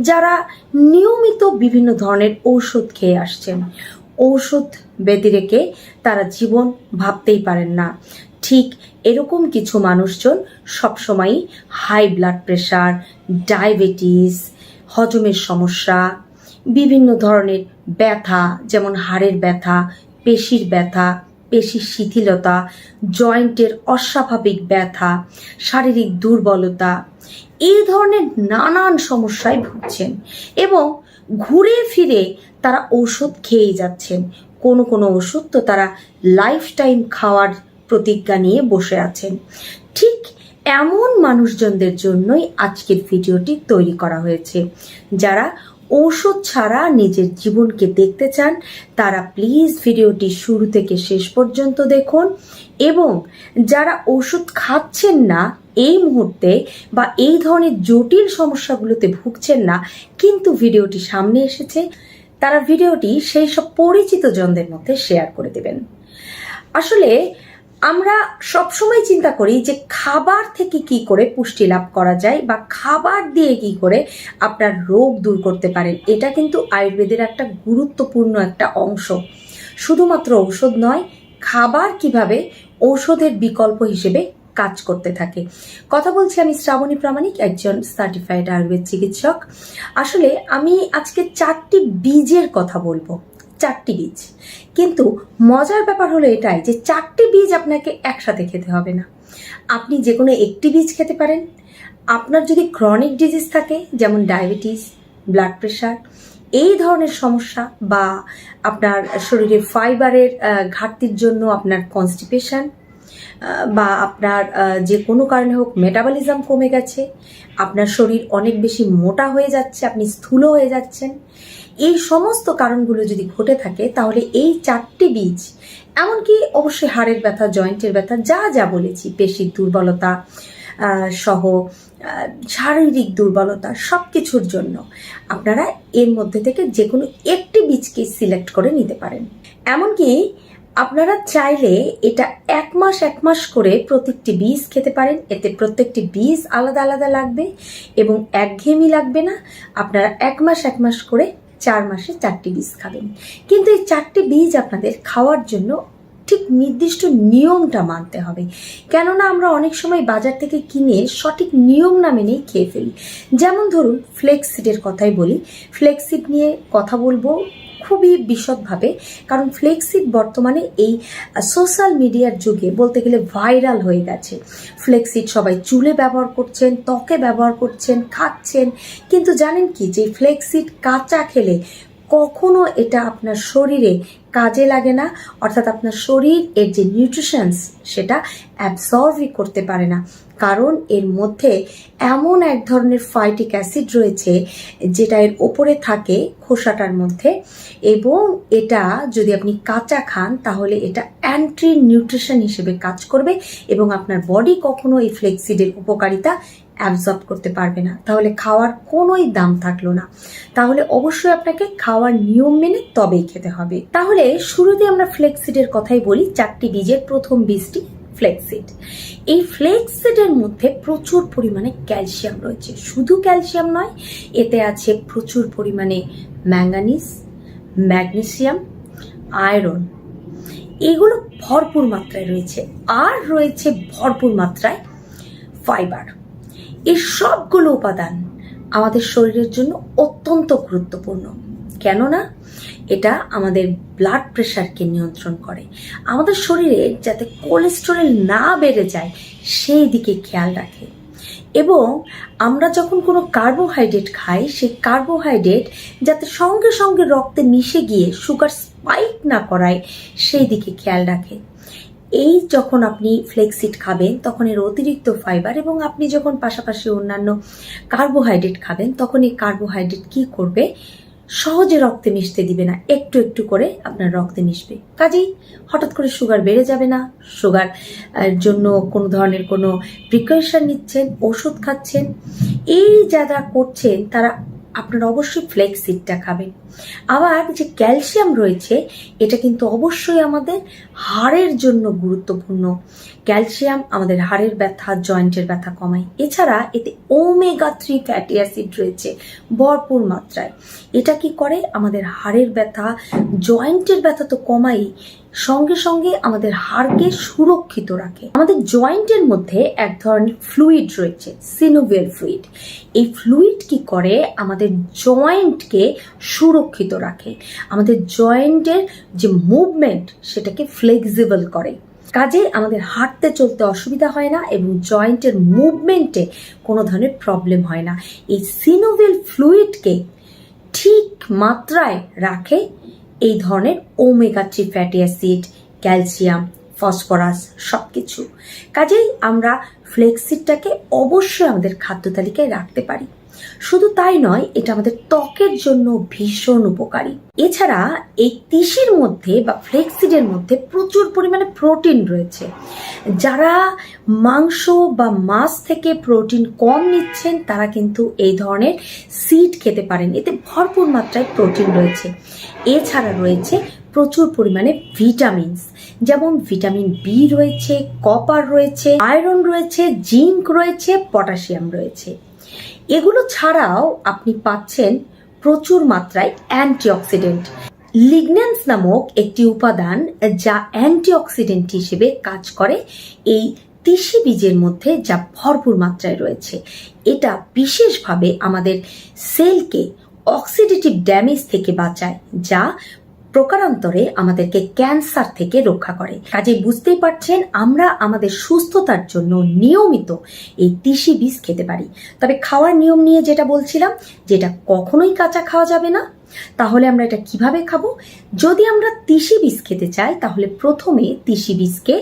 যারা নিয়মিত বিভিন্ন ধরনের ঔষধ খেয়ে আসছেন, ঔষধ ব্যতিরেকে তারা জীবন ভাবতেই পারেন না। ঠিক এরকম কিছু মানুষজন সবসময়ই হাই ব্লাড প্রেশার, ডায়াবেটিস, হজমের সমস্যা, বিভিন্ন ধরনের ব্যথা, যেমন হাড়ের ব্যথা, পেশির ব্যথা, পেশির শিথিলতা, জয়েন্টের অস্বাভাবিক ব্যথা, শারীরিক দুর্বলতা, এই ধরনের নানান সমস্যায় ভুগছেন এবং ঘুরে ফিরে তারা ঔষধ খেয়েই যাচ্ছেন। কোনো কোনো ওষুধ তো তারা লাইফ টাইম খাওয়ার প্রতিজ্ঞা নিয়ে বসে আছেন। ঠিক এমন মানুষজনদের জন্যই আজকের ভিডিওটি তৈরি করা হয়েছে। যারা ঔষধ ছাড়া নিজের জীবনকে দেখতে চান তারা প্লিজ ভিডিওটি শুরু থেকে শেষ পর্যন্ত দেখুন, এবং যারা ওষুধ খাচ্ছেন না এই মুহূর্তে বা এই ধরনের জটিল সমস্যাগুলোতে ভুগছেন না কিন্তু ভিডিওটি সামনে এসেছে, তারা ভিডিওটি সেই সব পরিচিত জনদের মধ্যে শেয়ার করে দেবেন। আসলে আমরা সবসময় চিন্তা করি যে খাবার থেকে কি করে পুষ্টি লাভ করা যায় বা খাবার দিয়ে কি করে আপনার রোগ দূর করতে পারেন। এটা কিন্তু আয়ুর্বেদের একটা গুরুত্বপূর্ণ একটা অংশ। শুধুমাত্র ঔষধ নয়, খাবার কিভাবে ঔষধের বিকল্প হিসেবে কাজ করতে থাকে। কথা বলছি আমি শ্রাবণী প্রামাণিক, একজন সার্টিফাইড আয়ুর্বেদ চিকিৎসক। আসলে আমি আজকে 4টি বীজের কথা বলবো, 4টি বীজ। কিন্তু মজার ব্যাপার হলো এটাই যে 4টি বীজ আপনাকে একসাথে খেতে হবে না। আপনি যে কোনো একটি বীজ খেতে পারেন। আপনার যদি ক্রনিক ডিজিজ থাকে, যেমন ডায়াবেটিস, ব্লাড প্রেশার, এই ধরনের সমস্যা, বা আপনার শরীরে ফাইবারের ঘাটতির জন্য আপনার কনস্টিপেশন, বা আপনার যে কোনো কারণে হোক মেটাবলিজম কমে গেছে, আপনার শরীর অনেক বেশি মোটা হয়ে যাচ্ছে, আপনি স্থূল হয়ে যাচ্ছেন, এই সমস্ত কারণগুলো যদি ঘটে থাকে তাহলে এই 4টি বীজ, এমনকি অবশ্যই হাড়ের ব্যথা, জয়েন্টের ব্যথা, যা যা বলেছি, পেশির দুর্বলতা সহ শারীরিক দুর্বলতা, সব কিছুর জন্য আপনারা এর মধ্যে থেকে যে কোনো একটি বীজকে সিলেক্ট করে নিতে পারেন। এমনকি আপনারা চাইলে এটা এক মাস করে প্রত্যেকটি বীজ খেতে পারেন। এতে প্রত্যেকটি বীজ আলাদা আলাদা লাগবে এবং একঘেয়েমি লাগবে না। আপনারা এক মাস করে 4 মাসে 4টি বীজ খাবেন। কিন্তু এই 4টি বীজ আপনাদের খাওয়ার জন্য ঠিক নির্দিষ্ট নিয়মটা মানতে হবে। কেননা আমরা অনেক সময় বাজার থেকে কিনে সঠিক নিয়ম না মেনেই খেয়ে ফেলি। যেমন ধরুন ফ্লেক্সিডের কথাই বলি। ফ্লেক্সিড নিয়ে কথা বলবো খুবই বিশদভাবে, কারণ ফ্লেক্সিড বর্তমানে এই সোশ্যাল মিডিয়ার যুগে বলতে গেলে ভাইরাল হয়ে গেছে। ফ্লেক্সিড সবাই চুলে ব্যবহার করছেন, ত্বকে ব্যবহার করছেন, খাচ্ছেন, কিন্তু জানেন কি যে ফ্লেক্সিড কাঁচা খেলে কখনো এটা আপনার শরীরে কাজে লাগে না, অর্থাৎ আপনার শরীর এর যে নিউট্রিশনস সেটা অ্যাবসর্বই করতে পারে না। কারণ এর মধ্যে এমন এক ধরনের ফাইটিক অ্যাসিড রয়েছে যেটা এর ওপরে থাকে খোসাটার মধ্যে, এবং এটা যদি আপনি কাঁচা খান তাহলে এটা অ্যান্টি নিউট্রিশন হিসেবে কাজ করবে এবং আপনার বডি কখনো এই ফ্লেক্সিডের উপকারিতা অ্যাবজর্ব করতে পারবে না। তাহলে খাওয়ার কোনোই দাম থাকলো না। তাহলে অবশ্যই আপনাকে খাওয়ার নিয়ম মেনে তবেই খেতে হবে। তাহলে শুরুতে আমরা ফ্লেক্সিডের কথাই বলি। 4টি বীজের প্রথম বীজটি ফ্লেক্সিড। এই ফ্লেক্সিডের মধ্যে প্রচুর পরিমাণে ক্যালসিয়াম রয়েছে। শুধু ক্যালসিয়াম নয়, এতে আছে প্রচুর পরিমাণে ম্যাঙ্গানিজ, ম্যাগনেসিয়াম, আয়রন, এগুলো ভরপুর মাত্রায় রয়েছে। আর রয়েছে ভরপুর মাত্রায় ফাইবার। এই সবগুলো উপাদান আমাদের শরীরের জন্য অত্যন্ত গুরুত্বপূর্ণ। কেননা এটা আমাদের ব্লাড প্রেশারকে নিয়ন্ত্রণ করে, আমাদের শরীরে যাতে কোলেস্টেরল না বেড়ে যায় সেই দিকে খেয়াল রাখে, এবং আমরা যখন কোনো কার্বোহাইড্রেট খাই সেই কার্বোহাইড্রেট যাতে সঙ্গে সঙ্গে রক্তে মিশে গিয়ে সুগার স্পাইক না করায় সেই দিকে খেয়াল রাখে। এই যখন আপনি ফ্লেক্সিড খাবেন তখন এর অতিরিক্ত ফাইবার, এবং আপনি যখন পাশাপাশি অন্যান্য কার্বোহাইড্রেট খাবেন তখন এই কার্বোহাইড্রেট কি করবে, সহজে রক্তে মিশতে দিবে না, একটু একটু করে আপনার রক্তে মিশবে। কাজেই হঠাৎ করে সুগার বেড়ে যাবে না। সুগার জন্য কোনো ধরনের কোনো প্রিকশন নিচ্ছেন, ওষুধ খাচ্ছেন, এই যারা করছেন তারা আপনারা অবশ্যই ফ্লেক্স সিডটা খাবেন। আবার যে ক্যালসিয়াম রয়েছে এটা কিন্তু অবশ্যই আমাদের হাড়ের জন্য গুরুত্বপূর্ণ। ক্যালসিয়াম আমাদের হাড়ের ব্যথা, জয়েন্টের ব্যথা কমায়। এছাড়া এতে ওমেগা-3 ফ্যাটি অ্যাসিড রয়েছে ভরপুর মাত্রায়। এটা কি করে, আমাদের হাড়ের ব্যথা, জয়েন্টের ব্যথা তো কমাই, সঙ্গে সঙ্গে আমাদের হাড়কে সুরক্ষিত রাখে। আমাদের জয়েন্টের মধ্যে এক ধরনের ফ্লুইড রয়েছে, সিনোভিয়াল ফ্লুইড। এই ফ্লুইড কি করে, আমাদের জয়েন্টকে সুরক্ষিত রাখে, আমাদের জয়েন্টের যে মুভমেন্ট সেটাকে ফ্লেক্সিবল করে। কাজে আমাদের হাঁটতে চলতে অসুবিধা হয় না এবং জয়েন্টের মুভমেন্টে কোনো ধরনের প্রবলেম হয় না। এই সিনোভিয়াল ফ্লুইডকে ঠিক মাত্রায় রাখে এই ধরনের omega-3 fatty acid, calcium, phosphorus সবকিছু। কাজেই আমরা ফ্লেক্স সিডটাকে অবশ্যই আমাদের খাদ্য তালিকায় রাখতে পারি। শুধু তাই নয়, এটা আমাদের ত্বকের জন্য ভীষণ উপকারী। এছাড়া এই তিসির মধ্যে বা ফ্লেক্স সিডের মধ্যে প্রচুর পরিমাণে প্রোটিন রয়েছে। যারা মাংস বা মাছ থেকে প্রোটিন কম নিচ্ছেন তারা কিন্তু এই ধরনের সিড খেতে পারেন, এতে ভরপুর মাত্রায় প্রোটিন রয়েছে। এছাড়া রয়েছে প্রচুর পরিমাণে ভিটামিনস, যেমন ভিটামিন বি রয়েছে, কপার রয়েছে, আয়রন রয়েছে, জিঙ্ক রয়েছে, পটাশিয়াম রয়েছে। এগুলো ছাড়াও আপনি পাচ্ছেন প্রচুর মাত্রায় অ্যান্টিঅক্সিডেন্ট। লিগন্যান্স নামক একটি উপাদান যা অ্যান্টিঅক্সিডেন্ট হিসেবে কাজ করে এই তিসি বীজের মধ্যে, যা ভরপুর মাত্রায় রয়েছে। এটা বিশেষভাবে আমাদের সেলকে অক্সিডেটিভ ড্যামেজ থেকে বাঁচায়, যা প্রকারান্তরে আমাদেরকে ক্যান্সার থেকে রক্ষা করে। কাজে বুঝতেই পারছেন, আমরা আমাদের সুস্থতার জন্য নিয়মিত এই তিসি বীজ খেতে পারি। তবে খাওয়ার নিয়ম নিয়ে যেটা বলছিলাম, যেটা কখনোই কাঁচা খাওয়া যাবে না। তাহলে আমরা এটা কিভাবে খাবো? যদি আমরা তিসি বীজ খেতে চাই তাহলে প্রথমে তিসি বীজকে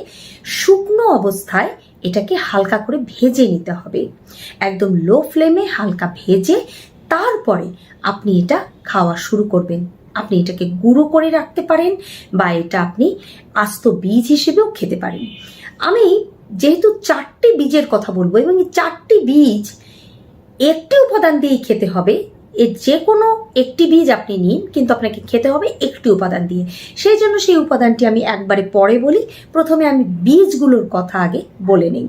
শুকনো অবস্থায় এটাকে হালকা করে ভেজে নিতে হবে, একদম লো ফ্লেমে হালকা ভেজে তারপরে আপনি এটা খাওয়া শুরু করবেন। আপনি এটাকে গুঁড়ো করে রাখতে পারেন বা এটা আপনি আস্ত বীজ হিসেবেও খেতে পারেন। আমি যেহেতু 4টি বীজের কথা বলবো এবং এই 4টি বীজ একটি উপাদান দিয়েই খেতে হবে, এর যে কোনো একটি বীজ আপনি নিন, কিন্তু আপনাকে খেতে হবে একটি উপাদান দিয়ে। সেই জন্য সেই উপাদানটি আমি একবারে পরে বলি, প্রথমে আমি বীজগুলোর কথা আগে বলে নিই।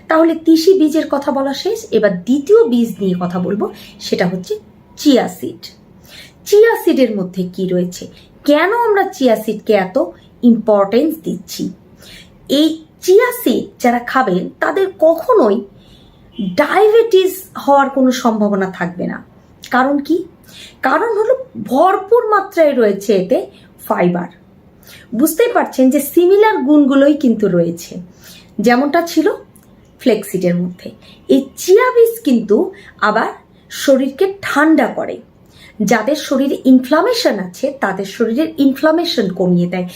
তাহলে তিসি বীজের কথা বলা শেষ, এবার দ্বিতীয় বীজ নিয়ে কথা বলবো, সেটা হচ্ছে চিয়া সিড। চিয়া সিডের মধ্যে কি রয়েছে, কেন আমরা চিয়া সিডকে এত ইম্পর্টেন্স দিচ্ছি? এই চিয়া সিড যারা খাবেন তাদের কখনোই ডায়াবেটিস হওয়ার কোনো সম্ভাবনা থাকবে না। কারণ কি? কারণ হলো ভরপুর মাত্রায় রয়েছে এতে ফাইবার। বুঝতেই পারছেন যে সিমিলার গুণগুলোই কিন্তু রয়েছে, যেমনটা ছিল ফ্লেক্স সিডের মধ্যে। এই চিয়া বীজ কিন্তু আবার শরীরকে ঠান্ডা করে। যাদের শরীরে ইনফ্লামেশন আছে তাদের শরীরের ইনফ্লামেশন কমিয়ে দেয়।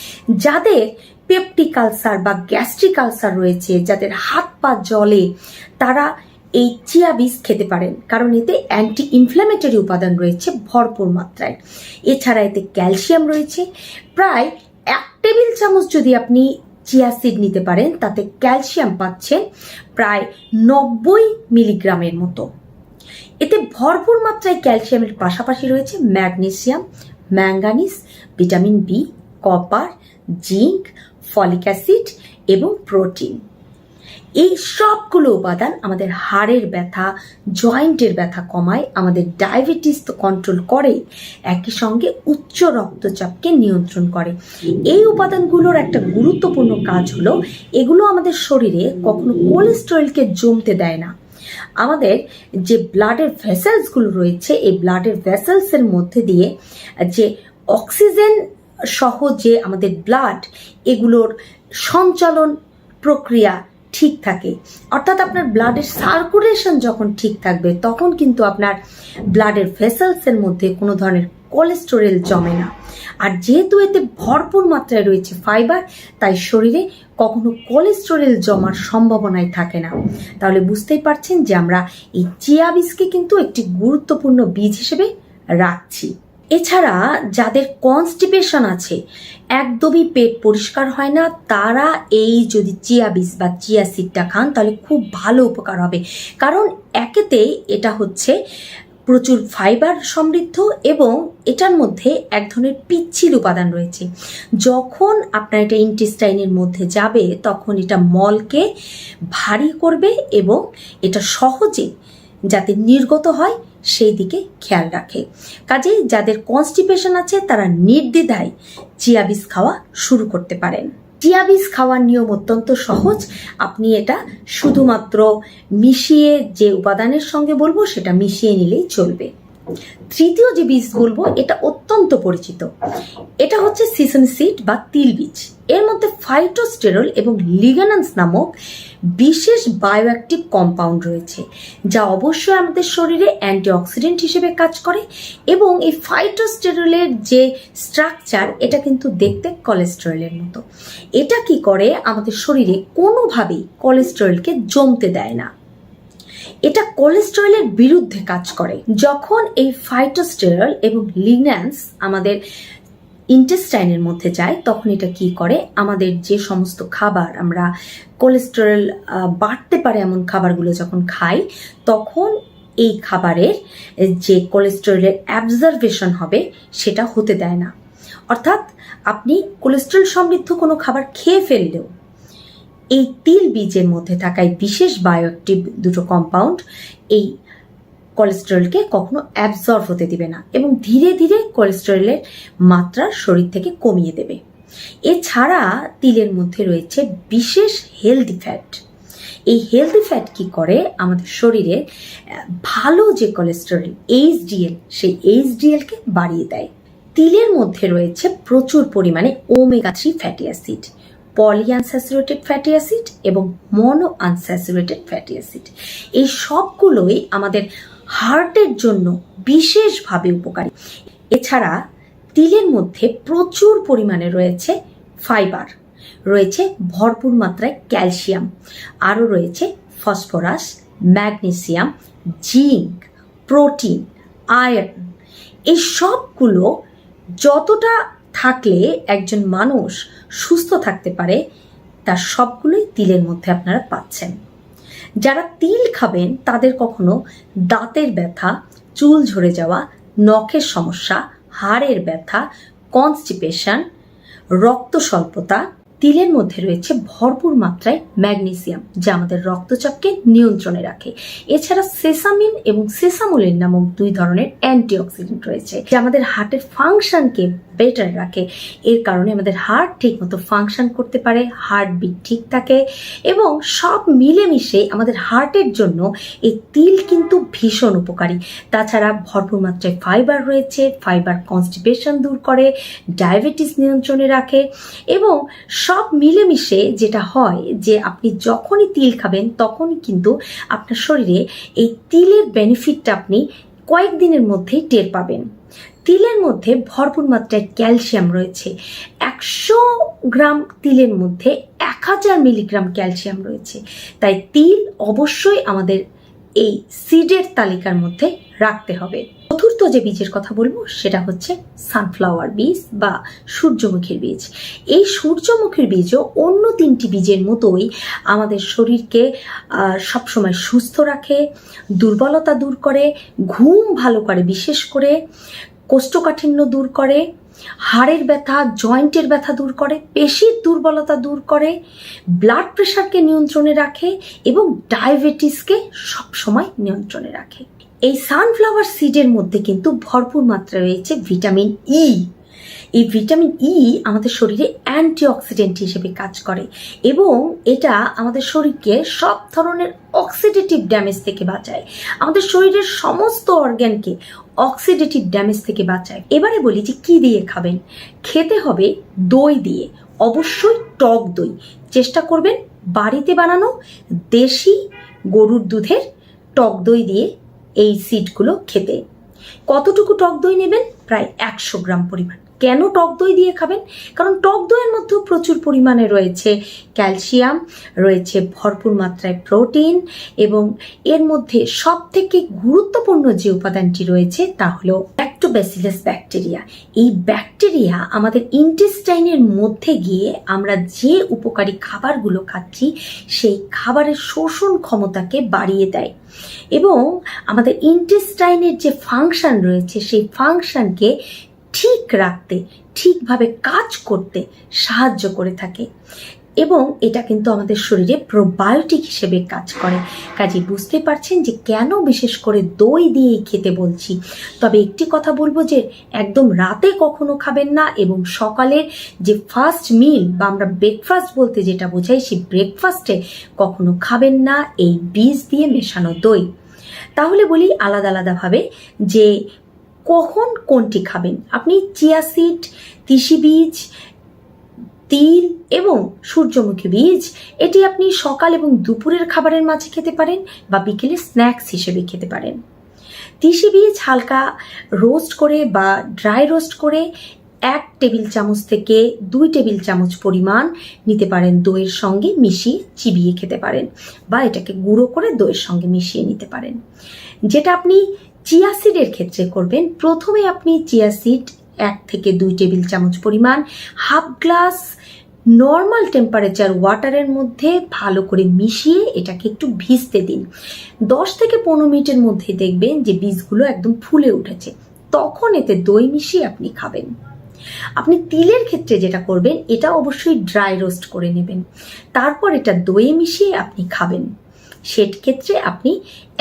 যাদের পেপটিক আলসার বা গ্যাস্ট্রিক আলসার রয়েছে, যাদের হাত পা জ্বলে, তারা এই চিয়া বীজ খেতে পারেন, কারণ এতে অ্যান্টি ইনফ্ল্যামেটরি উপাদান রয়েছে ভরপুর মাত্রায়। এছাড়া এতে ক্যালসিয়াম রয়েছে। প্রায় 1 টেবিল চামচ যদি আপনি চিয়া সিড নিতে পারেন তাতে ক্যালসিয়াম পাচ্ছেন প্রায় 90 মিলিগ্রামের মতো। এতে ভরপুর মাত্রায় ক্যালসিয়ামের পাশাপাশি রয়েছে magnesium, manganese, vitamin B, copper, zinc, folic acid এবং প্রোটিন। এই সবগুলো উপাদান আমাদের হাড়ের ব্যথা, জয়েন্টের ব্যথা কমায়, আমাদের ডায়াবেটিস তো কন্ট্রোল করে, একই সঙ্গে উচ্চ রক্তচাপকে নিয়ন্ত্রণ করে। এই উপাদানগুলোর একটা গুরুত্বপূর্ণ কাজ হলো এগুলো আমাদের শরীরে কখনো কোলেস্টেরলকে জমতে দেয় না। আমাদের যে ব্লাডের ভেসেলসগুলো রয়েছে, এই ব্লাডের ভেসেলসের মধ্যে দিয়ে যে অক্সিজেন সহ যে আমাদের ব্লাড, এগুলোর সঞ্চালন প্রক্রিয়া ঠিক থাকে। অর্থাৎ আপনার ব্লাডের সার্কুলেশন যখন ঠিক থাকবে তখন কিন্তু আপনার ব্লাডের ভেসেলসের মধ্যে কোনো ধরনের কোলেস্টেরল জমে না। আর যেহেতু এতে ভরপুর মাত্রায় রয়েছে ফাইবার, তাই শরীরে কখনো কোলেস্টেরল জমার সম্ভাবনাই থাকে না। তাহলে বুঝতেই পারছেন যে আমরা এই চিয়া বীজকে কিন্তু একটি গুরুত্বপূর্ণ বীজ হিসেবে রাখছি। এছাড়া যাদের কনস্টিপেশন আছে, একদমই পেট পরিষ্কার হয় না, তারা এই যদি চিয়া বীজ বা চিয়া সিডটা খান তাহলে খুব ভালো উপকার হবে। কারণ একেতে এটা হচ্ছে প্রচুর ফাইবার সমৃদ্ধ এবং এটার মধ্যে এক ধরনের পিচ্ছিল উপাদান রয়েছে। যখন আপনার এটা ইন্টেস্টাইনের মধ্যে যাবে তখন এটা মলকে ভারী করবে এবং এটা সহজে যাতে নির্গত হয় সেই দিকে খেয়াল রাখে। কাজেই যাদের কনস্টিপেশন আছে তারা নির্দ্বিধায় চিয়া বীজ খাওয়া শুরু করতে পারেন। চিয়া বীজ খাওয়ার নিয়ম অত্যন্ত সহজ। আপনি এটা শুধুমাত্র মিশিয়ে, যে উপাদানের সঙ্গে বলবো সেটা মিশিয়ে নিলেই চলবে। তৃতীয় যে বীজ বলবো এটা অত্যন্ত পরিচিত, এটা হচ্ছে সিসেম সিড বা তিল বীজ। এর মধ্যে ফাইটোস্টেরল এবং লিগানান্স নামক বিশেষ বায়োঅ্যাক্টিভ কম্পাউন্ড রয়েছে, যা অবশ্যই আমাদের শরীরে অ্যান্টিঅক্সিডেন্ট হিসেবে কাজ করে। এবং এই ফাইটোস্টেরলের যে স্ট্রাকচার, এটা কিন্তু দেখতে কোলেস্টেরলের মতো। এটা কি করে, আমাদের শরীরে কোনোভাবেই কোলেস্টেরলকে জমতে দেয় না, এটা কোলেস্টেরলের বিরুদ্ধে কাজ করে। যখন এই ফাইটোস্টেরল এবং লিগন্যান্স আমাদের ইন্টেস্টাইনের মধ্যে যায় তখন এটা কি করে, আমাদের যে সমস্ত খাবার আমরা কোলেস্টেরল বাড়তে পারে এমন খাবারগুলো যখন খাই, তখন এই খাবারের যে কোলেস্টেরলের অ্যাবজর্বেশন হবে সেটা হতে দেয় না। অর্থাৎ আপনি কোলেস্টেরল সমৃদ্ধ কোনো খাবার খেয়ে ফেললেও এই তিল বীজের মধ্যে থাকা বিশেষ বায়োঅ্যাক্টিভ দুটো কম্পাউন্ড এই কোলেস্টেরলকে কখনো অ্যাবজর্ব হতে দিবে না এবং ধীরে ধীরে কোলেস্টেরলের মাত্রা শরীর থেকে কমিয়ে দেবে। এছাড়া তিলের মধ্যে রয়েছে বিশেষ হেলদি ফ্যাট। এই হেলদি ফ্যাট কি করে, আমাদের শরীরে ভালো যে কোলেস্টেরল এইচডিএল, সেই এইচডিএলকে বাড়িয়ে দেয়। তিলের মধ্যে রয়েছে প্রচুর পরিমাণে omega 3 fatty acid, polyunsaturated fatty acid এবং মনো আনস্যাচুরেটেড ফ্যাটি অ্যাসিড। এই সবগুলোই আমাদের হার্টের জন্য বিশেষভাবে উপকারী। এছাড়া তিলের মধ্যে প্রচুর পরিমাণে রয়েছে ফাইবার, রয়েছে ভরপুর মাত্রায় ক্যালসিয়াম, আরও রয়েছে phosphorus, magnesium, zinc, protein, iron. এই সবগুলো যতটা থাকলে একজন মানুষ সুস্থ থাকতে পারে, তার সবগুলোই তিলের মধ্যে আপনারা পাচ্ছেন। যারা তিল খাবেন তাদের কখনো দাঁতের ব্যথা, চুল ঝরে যাওয়া, নখের সমস্যা, হাড়ের ব্যথা, কনস্টিপেশন, রক্ত স্বল্পতা। তিলের মধ্যে রয়েছে ভরপুর মাত্রায় ম্যাগনেসিয়াম, যা আমাদের রক্তচাপকে নিয়ন্ত্রণে রাখে। এছাড়া সেসামিন এবং সেসামোলিন নামক 2 ধরনের অ্যান্টিঅক্সিডেন্ট রয়েছে, যা আমাদের হার্টের ফাংশনকে বেটার রাখে। এর কারণে আমাদের হার্ট ঠিক মতো ফাংশন করতে পারে, হার্টবিট ঠিক থাকে এবং সব মিলেমিশে আমাদের হার্টের জন্য এই তিল কিন্তু ভীষণ উপকারী। তাছাড়া ভরপুর মাত্রায় ফাইবার রয়েছে, ফাইবার কনস্টিপেশন দূর করে, ডায়াবেটিস নিয়ন্ত্রণে রাখে এবং সব মিলেমিশে যেটা হয় যে আপনি যখনই তিল খাবেন তখনই কিন্তু আপনার শরীরে এই তিলের বেনিফিটটা আপনি কয়েকদিনের মধ্যেই টের পাবেন। তিলের মধ্যে ভরপুর মাত্রায় ক্যালসিয়াম রয়েছে। 100 গ্রাম তিলের মধ্যে 1000 মিলিগ্রাম ক্যালসিয়াম রয়েছে। তাই তিল অবশ্যই আমাদের এই সিডের তালিকার মধ্যে রাখতে হবে। চতুর্থ যে বীজের কথা বলবো সেটা হচ্ছে সানফ্লাওয়ার বীজ বা সূর্যমুখীর বীজ। এই সূর্যমুখীর বীজও অন্য 3টি বীজের মতোই আমাদের শরীরকে সবসময় সুস্থ রাখে, দুর্বলতা দূর করে, ঘুম ভালো করে, বিশেষ করে কোষ্ঠকাঠিন্য দূর করে, হাড়ের ব্যথা, জয়েন্টের ব্যথা দূর করে, পেশির দুর্বলতা দূর করে, ব্লাড প্রেশারকে নিয়ন্ত্রণে রাখে এবং ডায়াবেটিসকে সবসময় নিয়ন্ত্রণে রাখে। এই সানফ্লাওয়ার সিডের মধ্যে কিন্তু ভরপুর মাত্রায় রয়েছে ভিটামিন ই। এই ভিটামিন ই আমাদের শরীরে অ্যান্টিঅক্সিডেন্ট হিসেবে কাজ করে এবং এটা আমাদের শরীরকে সব ধরনের অক্সিডেটিভ ড্যামেজ থেকে বাঁচায়, আমাদের শরীরের সমস্ত অর্গানকে অক্সিডেটিভ ড্যামেজ থেকে বাঁচায়। এবারে বলি যে কি দিয়ে খাবেন। খেতে হবে দই দিয়ে, অবশ্যই টক দই। চেষ্টা করবেন বাড়িতে বানানো দেশি গরুর দুধের টক দই দিয়ে এই সিডগুলো খেতে। কতটুকু টক দই নেবেন? প্রায় 100 গ্রাম পরিমাণ। কেন টক দই দিয়ে খাবেন? কারণ টক দইয়ের মধ্যেও প্রচুর পরিমাণে রয়েছে ক্যালসিয়াম, রয়েছে ভরপুর মাত্রায় প্রোটিন এবং এর মধ্যে সব থেকে গুরুত্বপূর্ণ যে উপাদানটি রয়েছে তা হলো ল্যাক্টোব্যাসিলাস ল্যাক্টোব্যাসিলাস ব্যাকটেরিয়া। এই ব্যাকটেরিয়া আমাদের ইন্টেস্টাইনের মধ্যে গিয়ে আমরা যে উপকারী খাবারগুলো খাচ্ছি সেই খাবারের শোষণ ক্ষমতাকে বাড়িয়ে দেয় এবং আমাদের ইন্টেস্টাইনের যে ফাংশন রয়েছে সেই ফাংশনকে ঠিক রাখতে, ঠিকভাবে কাজ করতে সাহায্য করে থাকে এবং এটা কিন্তু আমাদের শরীরে প্রোবায়োটিক হিসেবে কাজ করে। কাজে বুঝতে পারছেন যে কেন বিশেষ করে দই দিয়েই খেতে বলছি। তবে একটি কথা বলবো যে একদম রাতে কখনো খাবেন না এবং সকালের যে ফার্স্ট মিল বা আমরা ব্রেকফাস্ট বলতে যেটা বোঝাই সেই ব্রেকফাস্টে কখনো খাবেন না এই বীজ দিয়ে মেশানো দই। তাহলে বলি আলাদা আলাদাভাবে যে কখন কোনটি খাবেন। আপনি চিয়া সিড, তিসি বীজ, তিল এবং সূর্যমুখী বীজ এটি আপনি সকাল এবং দুপুরের খাবারের মাঝে খেতে পারেন বা বিকেলে স্ন্যাক্স হিসেবে খেতে পারেন। তিসি বীজ হালকা রোস্ট করে বা ড্রাই রোস্ট করে 1 টেবিল চামচ থেকে 2 টেবিল চামচ পরিমাণ নিতে পারেন, দইয়ের সঙ্গে মিশিয়ে চিবিয়ে খেতে পারেন বা এটাকে গুঁড়ো করে দইয়ের সঙ্গে মিশিয়ে নিতে পারেন। যেটা আপনি চিয়া সিডের ক্ষেত্রে করবেন, প্রথমে আপনি চিয়া সিড 1 থেকে 2 টেবিল চামচ পরিমাণ হাফ গ্লাস নর্মাল টেম্পারেচার ওয়াটারের মধ্যে ভালো করে মিশিয়ে এটাকে একটু ভিজতে দিন। 10 থেকে 15 মিনিটের মধ্যে দেখবেন যে বীজগুলো একদম ফুলে উঠেছে, তখন এতে দই মিশিয়ে আপনি খাবেন। আপনি তিলের ক্ষেত্রে যেটা করবেন, এটা অবশ্যই ড্রাই রোস্ট করে নেবেন, তারপর এটা দইয়ে মিশিয়ে আপনি খাবেন। সেক্ষেত্রে আপনি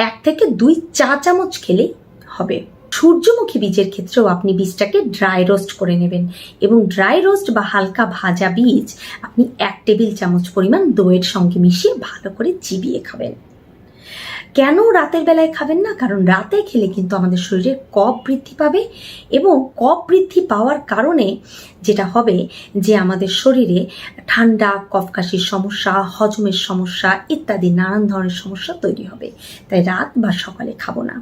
1 থেকে 2 চা চামচ খেলেই হবে। সূর্যমুখী বীজের ক্ষেত্রেও আপনি বীজটাকে ড্রাই রোস্ট করে নেবেন এবং ড্রাই রোস্ট বা হালকা ভাজা বীজ আপনি 1 টেবিল চামচ পরিমাণ দইয়ের সঙ্গে মিশিয়ে ভালো করে চিবিয়ে খাবেন। কেন রাতের বেলায় খাবেন না? কারণ রাতে খেলে কিন্তু আমাদের শরীরে কফ বৃদ্ধি পাবে এবং কফ বৃদ্ধি পাওয়ার কারণে যেটা হবে যে আমাদের শরীরে ঠান্ডা, কফ কাশির সমস্যা, হজমের সমস্যা ইত্যাদি নানান ধরনের সমস্যা তৈরি হবে। তাই রাত বা সকালে খাবো না।